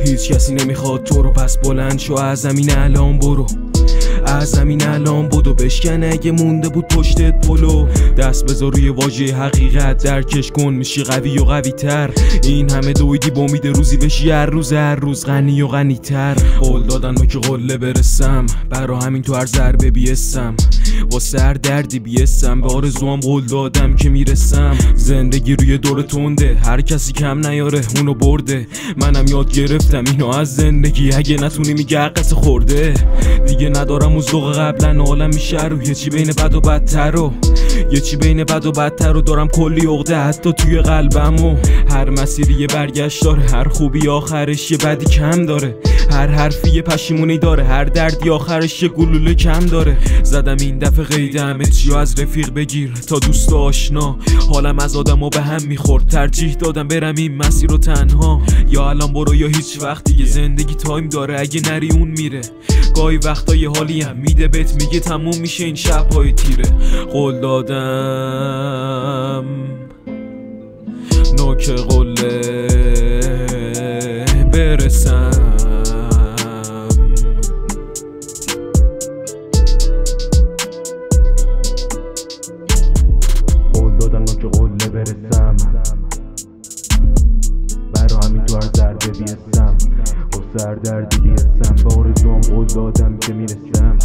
هیچ کسی نمیخواد تو رو، پس بلند شو از زمین الان برو، از زمین الان بدو، بشکن اگه مونده بود پشتت پلو، دست بذار روی واژه حقیقت، درکش کن میشی قوی و قوی تر. این همه دویدی با امید روزی بشی هر روز غنی و غنی تر. قول دادن ما که قله برسم، برا همین تو هر ضربه بیستم، واسه هر دردی بیستم، به آرزوام قول دادم که میرسم. زندگی روی دور تنده، هر کسی کم نیاره اونو برده، منم یاد گرفتم اینو از زندگی، اگه نتونی میگه عقص خورده. دیگه ندارم اون ذوق قبلا، عالم میشه رو یه چی بین بد و بدتر و یه چی بین بد و بدتر و دارم کلی عقده حتی توی قلبم، و هر مسیری یه برگشت داره، هر خوبی آخرش یه بدی کم داره، هر حرفی یه پشیمونی داره، هر دردی آخرش یه گلوله کم داره. زدم این دفعه قید همه چی از رفیق بگیر تا دوست آشنا، حالم از آدم به هم میخورد، ترجیح دادم برم این مسیر رو تنها، یا الان برو یا هیچ وقت دیگه. زندگی تایم داره اگه نری اون میره، گاهی وقتا یه حالی هم میده بهت میگه تموم میشه این شب‌های تیره. قول دادم نوک قله برسم، قول دادم نوک قله برسم، برا همین تو هر ضربه بیستم، واسه هر دردی بیستم، به آرزوام قول دادم که میرسم.